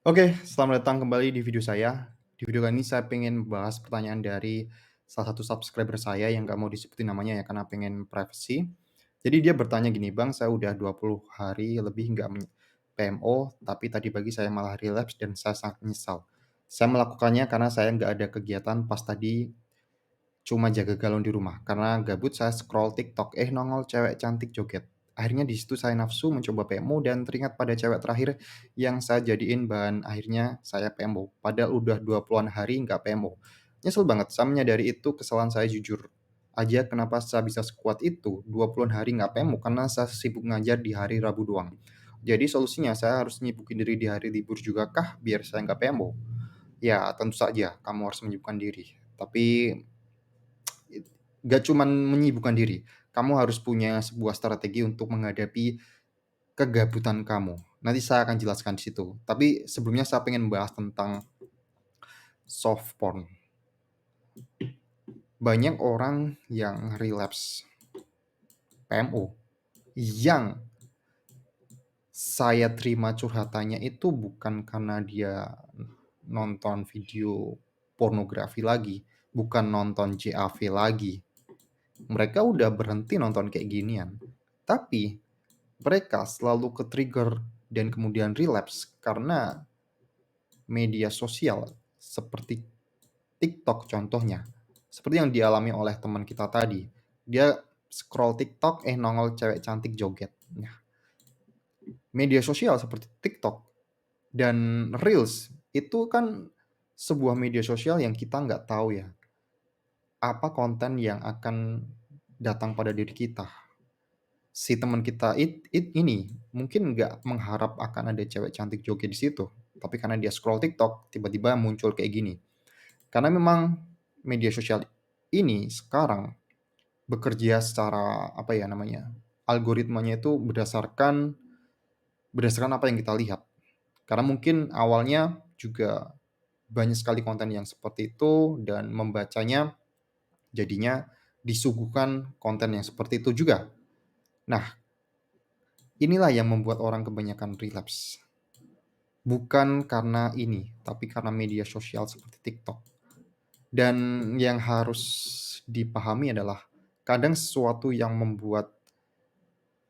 Oke, selamat datang kembali di video saya. Di video kali ini saya pengen membahas pertanyaan dari salah satu subscriber saya yang nggak mau disebutin namanya ya karena pengen privacy. Jadi dia bertanya gini, "Bang, saya udah 20 hari lebih nggak PMO, tapi tadi pagi saya malah relapse dan saya sangat menyesal. Saya melakukannya karena saya nggak ada kegiatan pas tadi cuma jaga galon di rumah. Karena gabut saya scroll TikTok, nongol cewek cantik joget. Akhirnya di situ saya nafsu mencoba PMO dan teringat pada cewek terakhir yang saya jadiin bahan, akhirnya saya PMO. Padahal udah 20-an hari nggak PMO. Nyesel banget, saya menyadari itu kesalahan saya jujur aja kenapa saya bisa sekuat itu 20-an hari nggak PMO karena saya sibuk ngajar di hari Rabu doang. Jadi solusinya saya harus nyibukin diri di hari libur juga kah biar saya nggak PMO? Ya tentu saja kamu harus menyibukkan diri. Tapi gak cuman menyibukkan diri, kamu harus punya sebuah strategi untuk menghadapi kegabutan kamu. Nanti saya akan jelaskan di situ. Tapi sebelumnya saya pengen bahas tentang soft porn. Banyak orang yang relapse PMO, yang saya terima curhatannya itu bukan karena dia nonton video pornografi lagi, bukan nonton JAV lagi. Mereka udah berhenti nonton kayak ginian. Tapi mereka selalu ke-trigger dan kemudian relapse karena media sosial seperti TikTok contohnya. Seperti yang dialami oleh teman kita tadi. Dia scroll TikTok, nongol cewek cantik joget. Nah, media sosial seperti TikTok dan Reels itu kan sebuah media sosial yang kita nggak tahu ya, apa konten yang akan datang pada diri kita. Si teman kita ini mungkin nggak mengharap akan ada cewek cantik joget di situ, tapi karena dia scroll TikTok, tiba-tiba muncul kayak gini. Karena memang media sosial ini sekarang bekerja secara, apa ya namanya, algoritmanya itu berdasarkan apa yang kita lihat. Karena mungkin awalnya juga banyak sekali konten yang seperti itu dan membacanya jadinya disuguhkan konten yang seperti itu juga. Nah, inilah yang membuat orang kebanyakan relapse. Bukan karena ini, tapi karena media sosial seperti TikTok. Dan yang harus dipahami adalah kadang sesuatu yang membuat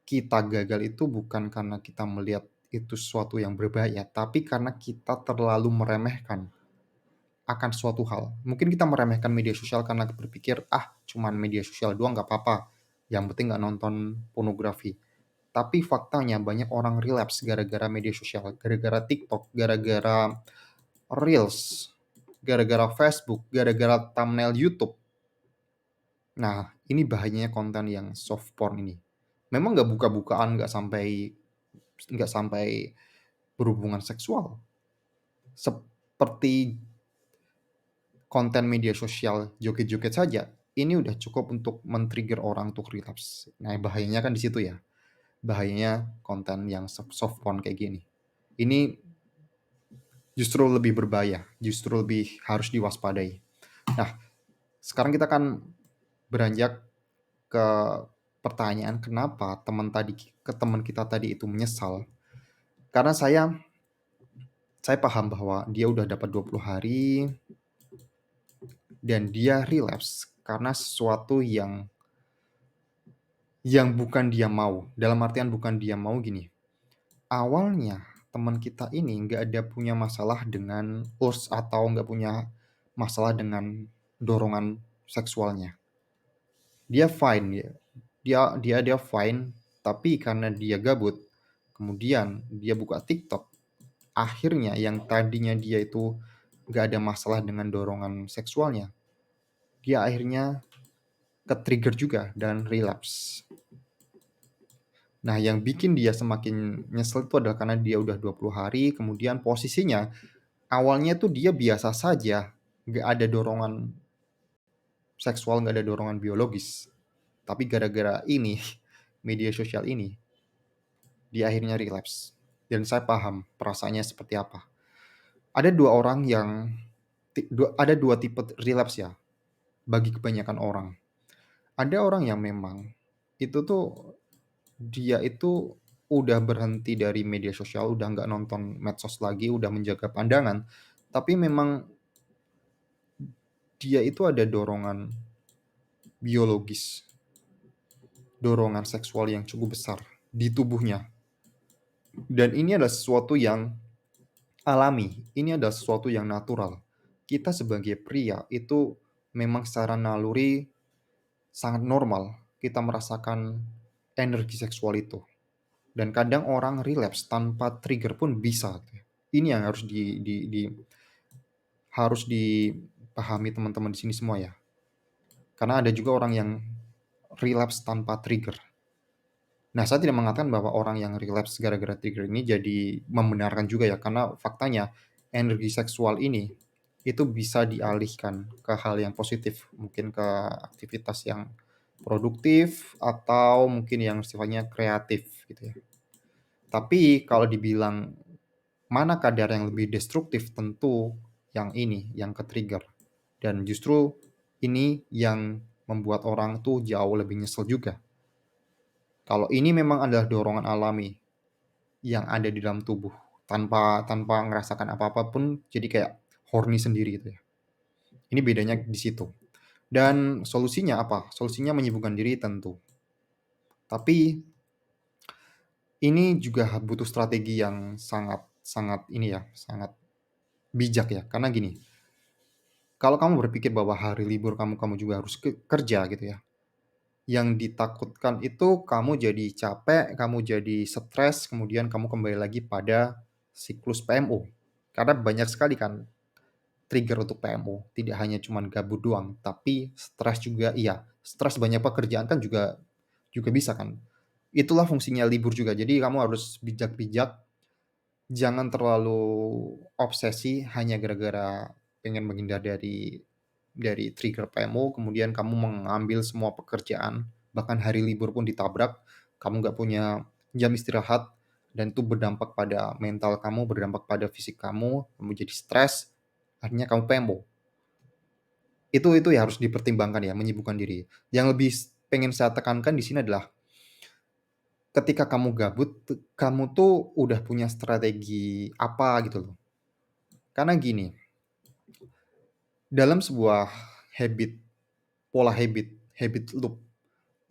kita gagal itu bukan karena kita melihat itu sesuatu yang berbahaya, tapi karena kita terlalu meremehkan akan suatu hal. Mungkin kita meremehkan media sosial karena berpikir, "Ah, cuman media sosial doang nggak apa-apa, yang penting nggak nonton pornografi." Tapi faktanya banyak orang relapse gara-gara media sosial, gara-gara TikTok, gara-gara Reels, gara-gara Facebook, gara-gara thumbnail YouTube. Nah, ini bahayanya konten yang soft porn ini. Memang nggak buka-bukaan, nggak sampai berhubungan seksual. Seperti konten media sosial joget-joget saja, ini udah cukup untuk men-trigger orang untuk relapse. Nah, bahayanya kan di situ ya. Bahayanya konten yang soft porn kayak gini. Ini justru lebih berbahaya, justru lebih harus diwaspadai. Nah, sekarang kita akan beranjak ke pertanyaan kenapa teman kita tadi itu menyesal. Karena saya paham bahwa dia udah dapat 20 hari dan dia relapse karena sesuatu yang bukan dia mau. Dalam artian bukan dia mau gini. Awalnya teman kita ini nggak ada punya masalah dengan urge atau nggak punya masalah dengan dorongan seksualnya. Dia fine ya. Dia fine, tapi karena dia gabut, kemudian dia buka TikTok, akhirnya yang tadinya dia itu nggak ada masalah dengan dorongan seksualnya, dia akhirnya ke-trigger juga dan relapse. Nah, yang bikin dia semakin nyesel itu adalah karena dia udah 20 hari, kemudian posisinya awalnya tuh dia biasa saja, nggak ada dorongan seksual, nggak ada dorongan biologis. Tapi gara-gara ini, media sosial ini, dia akhirnya relapse. Dan saya paham perasaannya seperti apa. Ada dua orang yang ada dua tipe relapse ya bagi kebanyakan orang. Ada orang yang memang itu tuh dia itu udah berhenti dari media sosial, udah nggak nonton medsos lagi, udah menjaga pandangan, tapi memang dia itu ada dorongan biologis, dorongan seksual yang cukup besar di tubuhnya. Dan ini adalah sesuatu yang alami, ini adalah sesuatu yang natural. Kita sebagai pria itu memang secara naluri sangat normal kita merasakan energi seksual itu. Dan kadang orang relapse tanpa trigger pun bisa. Ini yang harus dipahami teman-teman di sini semua ya. Karena ada juga orang yang relapse tanpa trigger. Nah, saya tidak mengatakan bahwa orang yang relapse gara-gara trigger ini jadi membenarkan juga ya, karena faktanya energi seksual ini itu bisa dialihkan ke hal yang positif, mungkin ke aktivitas yang produktif atau mungkin yang sifatnya kreatif gitu ya. Tapi kalau dibilang mana kadar yang lebih destruktif, tentu yang ini, yang ke-trigger. Dan justru ini yang membuat orang tuh jauh lebih nyesel juga. Kalau ini memang adalah dorongan alami yang ada di dalam tubuh, tanpa tanpa ngerasakan apa-apa pun jadi kayak horny sendiri gitu ya. Ini bedanya di situ. Dan solusinya apa? Solusinya menyibukkan diri tentu. Tapi ini juga butuh strategi yang sangat sangat ini ya, sangat bijak ya. Karena gini, kalau kamu berpikir bahwa hari libur kamu juga harus kerja gitu ya, yang ditakutkan itu kamu jadi capek, kamu jadi stres, kemudian kamu kembali lagi pada siklus PMO. Karena banyak sekali kan trigger untuk PMO, tidak hanya cuman gabut doang, tapi stres juga iya. Stres banyak pekerjaan kan juga juga bisa kan. Itulah fungsinya libur juga. Jadi kamu harus bijak-bijak, jangan terlalu obsesi hanya gara-gara pengen menghindar dari trigger PMO, kemudian kamu mengambil semua pekerjaan, bahkan hari libur pun ditabrak, kamu nggak punya jam istirahat, dan itu berdampak pada mental kamu, berdampak pada fisik kamu jadi stres, akhirnya kamu PMO. Itu ya harus dipertimbangkan ya, menyibukkan diri. Yang lebih pengen saya tekankan di sini adalah ketika kamu gabut, kamu tuh udah punya strategi apa gitu loh. Karena gini, dalam sebuah habit, pola habit loop,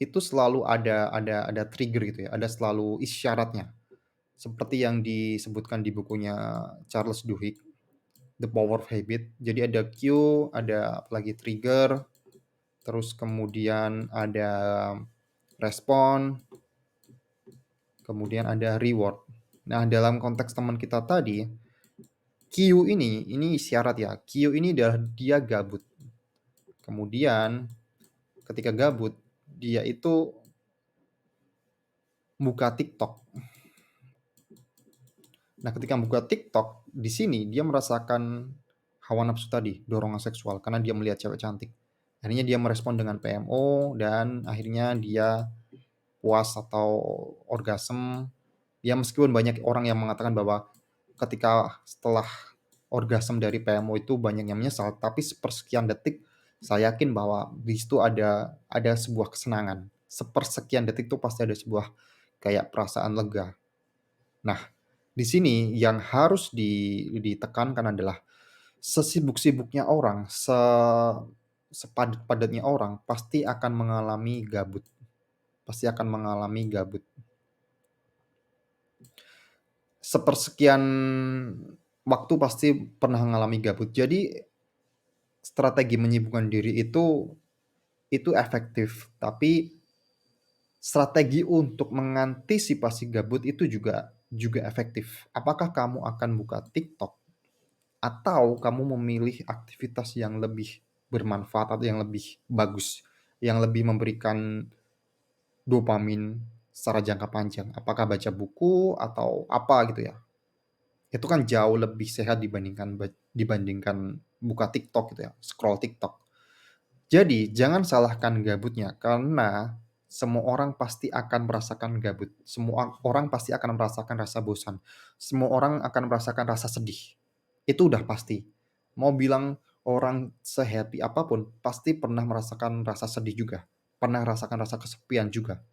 itu selalu ada trigger gitu ya, ada selalu isyaratnya. Seperti yang disebutkan di bukunya Charles Duhigg, The Power of Habit. Jadi ada cue, ada apalagi trigger, terus kemudian ada respon, kemudian ada reward. Nah, dalam konteks teman kita tadi, Q ini isyarat ya. Q ini adalah dia gabut. Kemudian ketika gabut, dia itu buka TikTok. Nah, ketika buka TikTok, di sini dia merasakan hawa nafsu tadi, dorongan seksual karena dia melihat cewek cantik. Akhirnya dia merespon dengan PMO dan akhirnya dia puas atau orgasme. Ya meskipun banyak orang yang mengatakan bahwa ketika setelah orgasme dari PMO itu banyak yang menyesal, tapi sepersekian detik saya yakin bahwa di situ ada sebuah kesenangan. Sepersekian detik itu pasti ada sebuah kayak perasaan lega. Nah, di sini yang harus ditekankan adalah sesibuk-sibuknya orang, sepadat-padatnya orang pasti akan mengalami gabut. Pasti akan mengalami gabut. Sepersekian waktu pasti pernah mengalami gabut. Jadi strategi menyibukkan diri itu efektif, tapi strategi untuk mengantisipasi gabut itu juga efektif. Apakah kamu akan buka TikTok atau kamu memilih aktivitas yang lebih bermanfaat atau yang lebih bagus, yang lebih memberikan dopamin secara jangka panjang? Apakah baca buku atau apa gitu ya? Itu kan jauh lebih sehat dibandingkan buka TikTok gitu ya, scroll TikTok. Jadi jangan salahkan gabutnya karena semua orang pasti akan merasakan gabut. Semua orang pasti akan merasakan rasa bosan. Semua orang akan merasakan rasa sedih. Itu udah pasti. Mau bilang orang se-happy apapun, pasti pernah merasakan rasa sedih juga. Pernah merasakan rasa kesepian juga.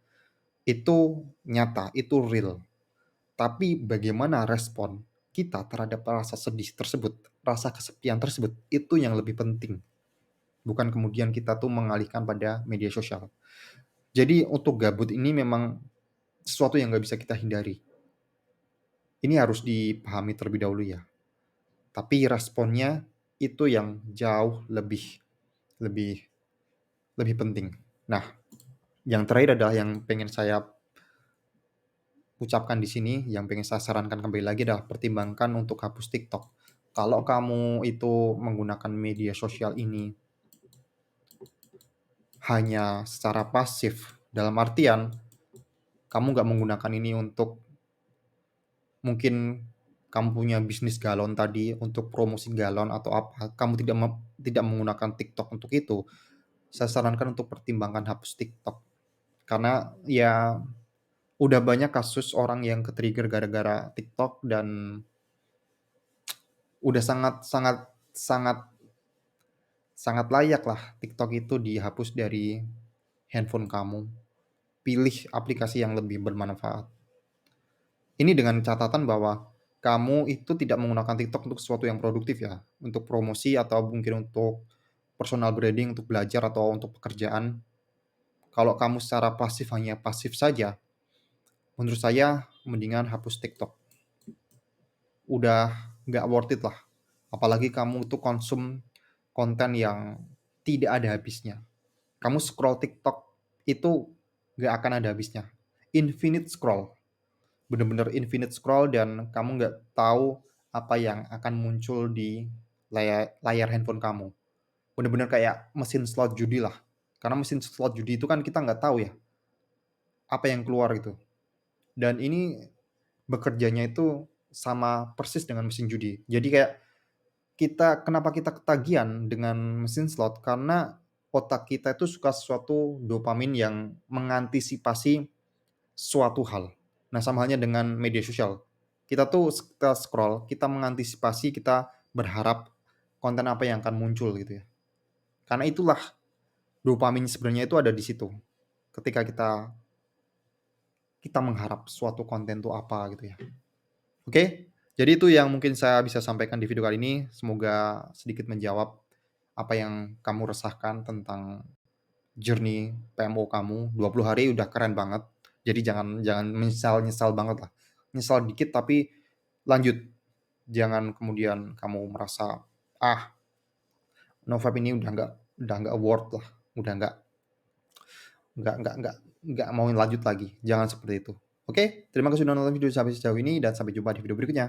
Itu nyata, itu real. Tapi bagaimana respon kita terhadap rasa sedih tersebut, rasa kesepian tersebut, itu yang lebih penting. Bukan kemudian kita tuh mengalihkan pada media sosial. Jadi untuk gabut ini memang sesuatu yang nggak bisa kita hindari. Ini harus dipahami terlebih dahulu ya. Tapi responnya itu yang jauh lebih lebih lebih penting. Nah, yang terakhir adalah yang pengen saya ucapkan di sini, yang pengen saya sarankan kembali lagi adalah pertimbangkan untuk hapus TikTok. Kalau kamu itu menggunakan media sosial ini hanya secara pasif, dalam artian kamu nggak menggunakan ini untuk mungkin kamu punya bisnis galon tadi, untuk promosi galon atau apa, kamu tidak menggunakan TikTok untuk itu, saya sarankan untuk pertimbangkan hapus TikTok. Karena ya udah banyak kasus orang yang ke-trigger gara-gara TikTok dan udah sangat sangat sangat sangat layaklah TikTok itu dihapus dari handphone kamu. Pilih aplikasi yang lebih bermanfaat. Ini dengan catatan bahwa kamu itu tidak menggunakan TikTok untuk sesuatu yang produktif ya, untuk promosi atau mungkin untuk personal branding, untuk belajar atau untuk pekerjaan. Kalau kamu secara pasif hanya pasif saja, menurut saya mendingan hapus TikTok. Udah nggak worth it lah. Apalagi kamu tuh konsum konten yang tidak ada habisnya. Kamu scroll TikTok itu nggak akan ada habisnya. Infinite scroll. Bener-bener infinite scroll dan kamu nggak tahu apa yang akan muncul di layar handphone kamu. Bener-bener kayak mesin slot judi lah. Karena mesin slot judi itu kan kita nggak tahu ya, apa yang keluar itu. Dan ini bekerjanya itu sama persis dengan mesin judi. Jadi kayak kenapa kita ketagihan dengan mesin slot, karena otak kita itu suka sesuatu dopamin yang mengantisipasi suatu hal. Nah, sama halnya dengan media sosial. Kita tuh kita scroll, kita mengantisipasi, kita berharap konten apa yang akan muncul gitu ya. Karena itulah dopamin sebenarnya itu ada di situ. Ketika kita kita mengharap suatu konten itu apa gitu ya. Oke, jadi itu yang mungkin saya bisa sampaikan di video kali ini. Semoga sedikit menjawab apa yang kamu resahkan tentang journey PMO kamu. 20 hari udah keren banget. Jadi jangan jangan menyesal-nyesal banget lah. Nyesal dikit tapi lanjut. Jangan kemudian kamu merasa, "Ah, Novap ini udah nggak worth lah, udah nggak mau lanjut lagi." Jangan seperti itu. Oke, terima kasih sudah nonton video sampai sejauh ini dan sampai jumpa di video berikutnya.